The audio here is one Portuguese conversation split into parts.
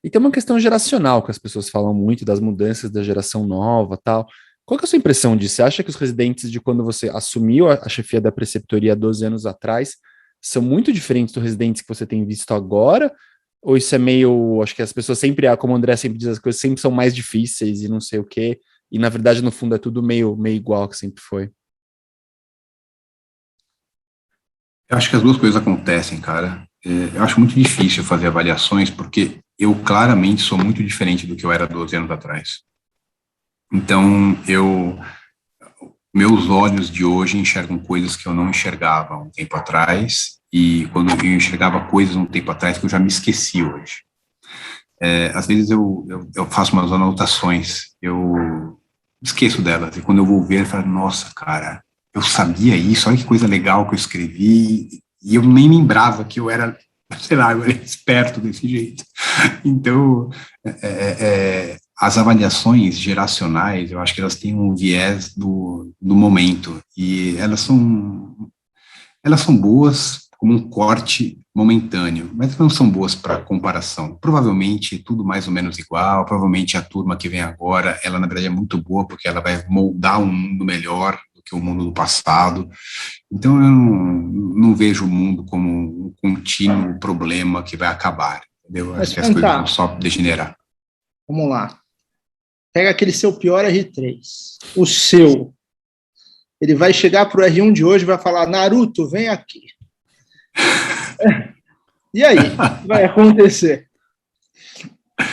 E tem uma questão geracional que as pessoas falam muito das mudanças da geração nova, tal. Qual que é a sua impressão disso? Você acha que os residentes de quando você assumiu a chefia da preceptoria há 12 anos atrás são muito diferentes dos residentes que você tem visto agora? Ou isso é meio, acho que as pessoas sempre, como o André sempre diz, as coisas sempre são mais difíceis e não sei o quê, e na verdade no fundo é tudo meio igual que sempre foi. Eu acho que as duas coisas acontecem, cara. Eu acho muito difícil fazer avaliações, porque eu claramente sou muito diferente do que eu era 12 anos atrás. Então, meus olhos de hoje enxergam coisas que eu não enxergava há um tempo atrás, e quando eu enxergava coisas um tempo atrás que eu já me esqueci hoje. Às vezes eu faço umas anotações, eu esqueço delas, e quando eu vou ver, eu falo, nossa, cara, eu sabia isso, olha que coisa legal que eu escrevi, e eu nem lembrava que eu era, sei lá, eu era esperto desse jeito. Então, as avaliações geracionais, eu acho que elas têm um viés do momento, e elas são boas como um corte momentâneo, mas não são boas para comparação. Provavelmente tudo mais ou menos igual, provavelmente a turma que vem agora, ela na verdade é muito boa porque ela vai moldar um mundo melhor do que o mundo do passado. Então eu não vejo o mundo como um contínuo problema que vai acabar, entendeu? Acho Mas que as coisas vão contar, só degenerar. vamos lá. Pega aquele seu pior R3. O seu. Ele vai chegar pro R1 de hoje e vai falar, Naruto, vem aqui. E aí? O que vai acontecer?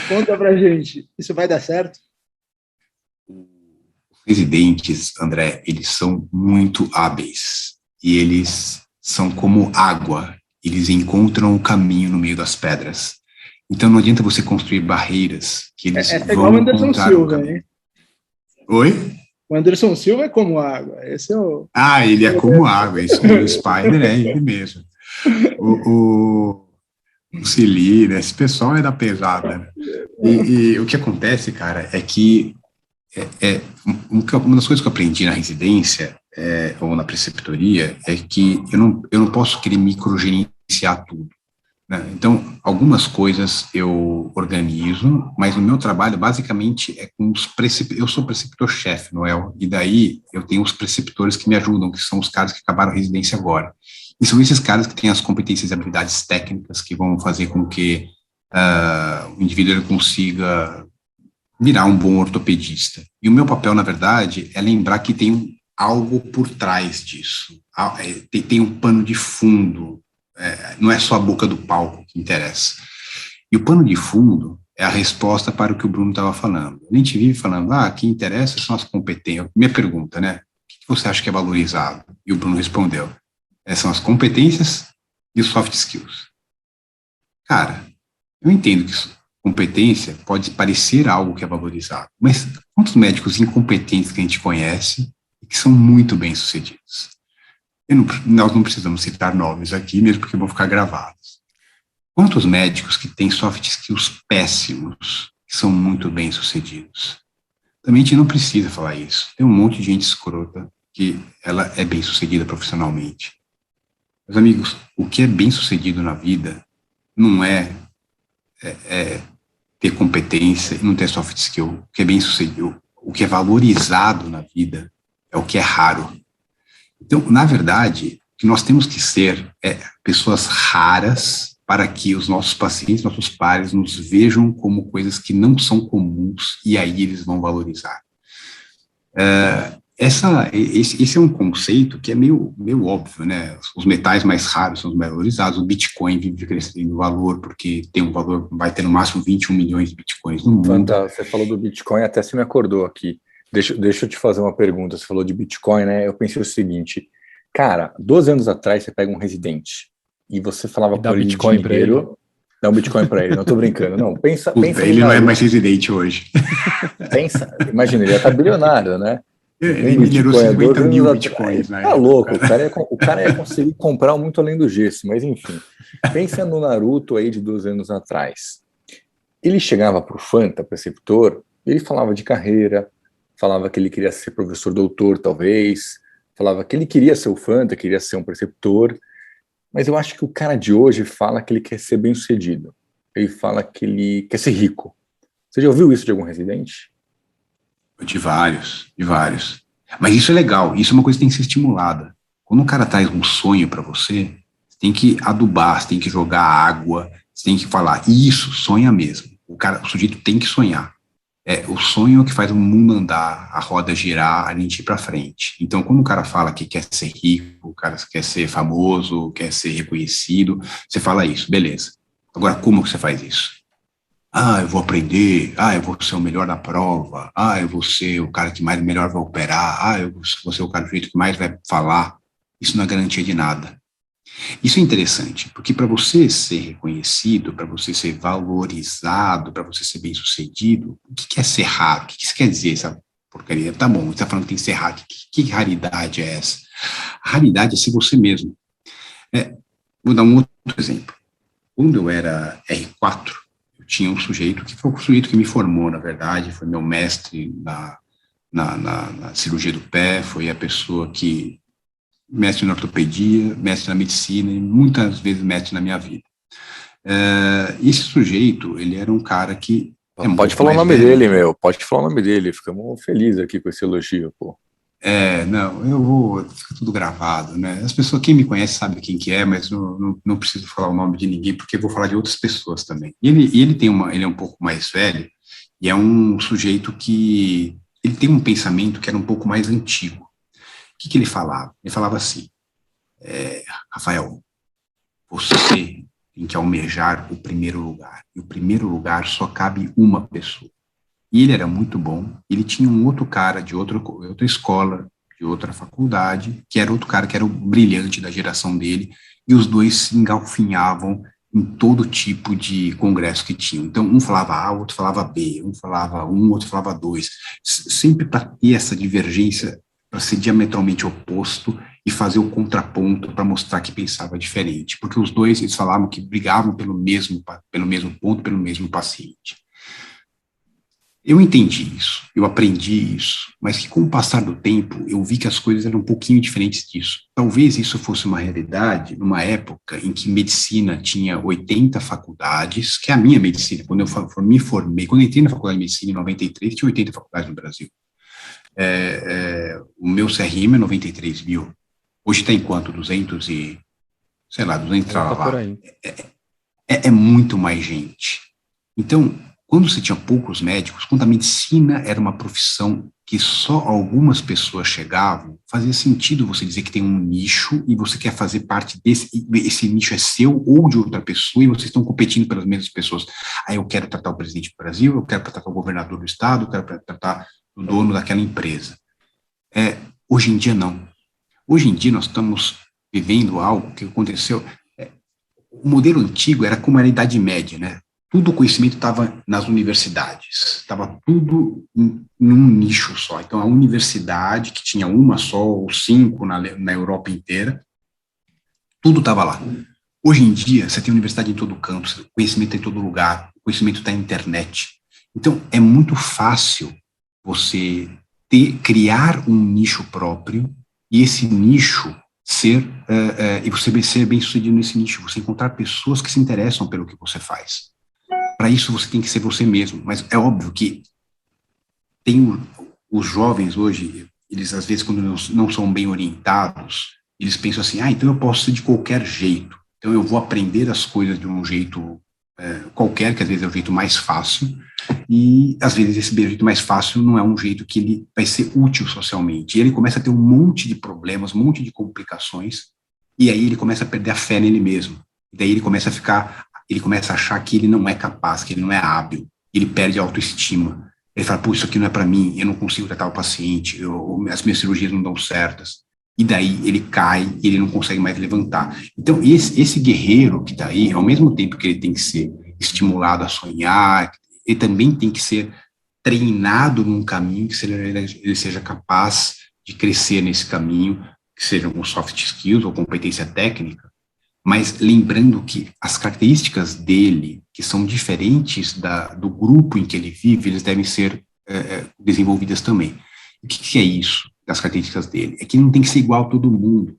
Conta pra gente. Isso vai dar certo? Residentes, André, eles são muito hábeis e eles são como água, eles encontram o caminho no meio das pedras. Então não adianta você construir barreiras que eles Essa é igual o vão Anderson encontrar o Silva, caminho. hein? Oi? O Anderson Silva é como água. Esse é o. Ah, ele é como água, isso aí, o Spider é ele mesmo. O Cili, né? Esse pessoal é da pesada. Né? E o que acontece, cara, é que uma das coisas que eu aprendi na residência ou na preceptoria é que eu não posso querer microgerenciar tudo. Né? Então, algumas coisas eu organizo, mas o meu trabalho basicamente é com os preceptores. Eu sou preceptor-chefe, Noel, e daí eu tenho os preceptores que me ajudam, que são os caras que acabaram a residência agora. E são esses caras que têm as competências e habilidades técnicas que vão fazer com que o indivíduo consiga virar um bom ortopedista. E o meu papel, na verdade, é lembrar que tem algo por trás disso. Tem um pano de fundo, não é só a boca do palco que interessa. E o pano de fundo é a resposta para o que o Bruno estava falando. A gente vive falando, o que interessa são as competências. Minha pergunta, né? O que você acha que é valorizado? E o Bruno respondeu, são as competências e os soft skills. Cara, eu entendo que competência pode parecer algo que é valorizado, mas quantos médicos incompetentes que a gente conhece e que são muito bem-sucedidos? Nós não precisamos citar nomes aqui, mesmo porque vão ficar gravados. Quantos médicos que têm soft skills péssimos que são muito bem-sucedidos? Também a gente não precisa falar isso. Tem um monte de gente escrota que ela é bem-sucedida profissionalmente. Meus amigos, o que é bem-sucedido na vida não é ter competência e não ter soft skill. O que é bem sucedido, o que é valorizado na vida é o que é raro. Então, na verdade, o que nós temos que ser pessoas raras para que os nossos pacientes, nossos pares, nos vejam como coisas que não são comuns e aí eles vão valorizar. Esse é um conceito que é meio óbvio, né? Os metais mais raros são os mais valorizados, o Bitcoin vive crescendo em valor, porque tem um valor, vai ter no máximo 21 milhões de Bitcoins no mundo. Você falou do Bitcoin, até se me acordou aqui. Deixa eu te fazer uma pergunta, você falou de Bitcoin, né? Eu pensei o seguinte, cara, 12 anos atrás você pega um residente e você falava E dá para ele Bitcoin pra ele. dá um Bitcoin para ele, não tô brincando, não. Pensa ele não é mais residente hoje. Imagina, ele já tá bilionário, né? Ele minerou 50 mil bitcoins, né? Tá louco, o cara ia conseguir comprar um muito além do gesso, mas enfim. Pensa no Naruto aí de 12 anos atrás. Ele chegava pro Fanta, preceptor, ele falava de carreira, falava que ele queria ser professor doutor, talvez, falava que ele queria ser o Fanta, queria ser um preceptor, mas eu acho que o cara de hoje fala que ele quer ser bem-sucedido. ele fala que ele quer ser rico. Você já ouviu isso de algum residente? De vários, de vários. Mas isso é legal, isso é uma coisa que tem que ser estimulada. Quando um cara traz um sonho para você, você tem que adubar, você tem que jogar água, você tem que falar, isso, sonha mesmo. O sujeito tem que sonhar. O sonho é o que faz o mundo andar, a roda girar, a gente ir para frente. Então, quando o cara fala que quer ser rico, o cara quer ser famoso, quer ser reconhecido, você fala isso, beleza. Agora, como que você faz isso? Eu vou aprender, eu vou ser o melhor na prova, eu vou ser o cara que melhor vai operar, eu vou ser o cara do jeito que mais vai falar. Isso não é garantia de nada. Isso é interessante, porque para você ser reconhecido, para você ser valorizado, para você ser bem-sucedido, o que é ser raro? O que isso quer dizer, essa porcaria? Tá bom, você está falando que tem que ser raro. Que raridade é essa? A raridade é ser você mesmo. Vou dar um outro exemplo. Quando eu era R4, eu tinha um sujeito, que foi o sujeito que me formou, na verdade, foi meu mestre na cirurgia do pé, foi a pessoa que mestre na ortopedia, mestre na medicina e muitas vezes mestre na minha vida. Esse sujeito, ele era um cara que... Pode falar o nome dele, meu. Pode falar o nome dele. Ficamos felizes aqui com esse elogio, pô. Fica tudo gravado, né? As pessoas, quem me conhece sabe quem que é, mas não preciso falar o nome de ninguém, porque eu vou falar de outras pessoas também. Ele é um pouco mais velho, e é um sujeito que... Ele tem um pensamento que era um pouco mais antigo. O que ele falava? Ele falava assim, Rafael, você tem que almejar o primeiro lugar, e o primeiro lugar só cabe uma pessoa. E ele era muito bom, ele tinha um outro cara de outra escola, de outra faculdade, que era outro cara que era o brilhante da geração dele, e os dois se engalfinhavam em todo tipo de congresso que tinham. Então, um falava A, o outro falava B, um falava o outro falava 2, sempre para ter essa divergência, para ser diametralmente oposto e fazer o contraponto para mostrar que pensava diferente, porque os dois, eles falavam que brigavam pelo mesmo ponto, pelo mesmo paciente. Eu entendi isso, eu aprendi isso, mas que com o passar do tempo eu vi que as coisas eram um pouquinho diferentes disso. Talvez isso fosse uma realidade numa época em que medicina tinha 80 faculdades, que é a minha medicina, quando eu me formei, quando eu entrei na faculdade de medicina em 93, tinha 80 faculdades no Brasil. O meu CRM é 93 mil. Hoje está em quanto? 200 e... sei lá, 200 lá. É muito mais gente. Então, quando você tinha poucos médicos, quando a medicina era uma profissão que só algumas pessoas chegavam, fazia sentido você dizer que tem um nicho e você quer fazer parte esse nicho é seu ou de outra pessoa e vocês estão competindo pelas mesmas pessoas. Eu quero tratar o presidente do Brasil, eu quero tratar o governador do estado, eu quero tratar o dono daquela empresa. Hoje em dia, não. Hoje em dia, nós estamos vivendo algo que aconteceu. O modelo antigo era como a Idade Média, né? Tudo o conhecimento estava nas universidades, estava tudo num nicho só. Então, a universidade, que tinha uma só ou 5 na Europa inteira, tudo estava lá. Hoje em dia, você tem universidade em todo canto, conhecimento em todo lugar, o conhecimento está na internet. Então, é muito fácil você criar um nicho próprio e esse nicho e você ser bem sucedido nesse nicho, você encontrar pessoas que se interessam pelo que você faz. Para isso você tem que ser você mesmo, mas é óbvio que os jovens hoje, eles às vezes quando não são bem orientados, eles pensam assim, então eu posso ser de qualquer jeito, então eu vou aprender as coisas de um jeito qualquer, que às vezes é o jeito mais fácil, e às vezes esse jeito mais fácil não é um jeito que ele vai ser útil socialmente, e ele começa a ter um monte de problemas, um monte de complicações, e aí ele começa a perder a fé nele mesmo, e daí ele começa a achar que ele não é capaz, que ele não é hábil, ele perde a autoestima, ele fala, isso aqui não é para mim, eu não consigo tratar o paciente, as minhas cirurgias não dão certas, e daí ele cai e ele não consegue mais levantar. Então, esse guerreiro que está aí, ao mesmo tempo que ele tem que ser estimulado a sonhar, ele também tem que ser treinado num caminho que ele seja capaz de crescer nesse caminho, que seja com soft skills ou competência técnica, mas lembrando que as características dele, que são diferentes do grupo em que ele vive, eles devem ser desenvolvidas também. O que é isso, das características dele? É que não tem que ser igual a todo mundo.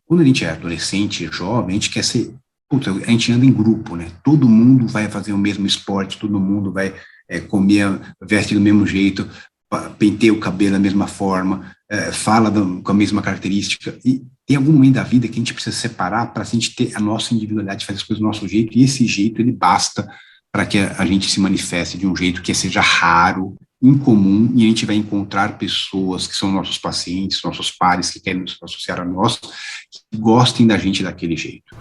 Quando a gente é adolescente, jovem, a gente quer ser puta, a gente anda em grupo, né? Todo mundo vai fazer o mesmo esporte, todo mundo vai comer, veste do mesmo jeito, penteia o cabelo da mesma forma, fala com a mesma característica, e tem algum momento da vida que a gente precisa separar para a gente ter a nossa individualidade, fazer as coisas do nosso jeito, e esse jeito, ele basta para que a gente se manifeste de um jeito que seja raro, incomum, e a gente vai encontrar pessoas que são nossos pacientes, nossos pares, que querem nos associar a nós, que gostem da gente daquele jeito.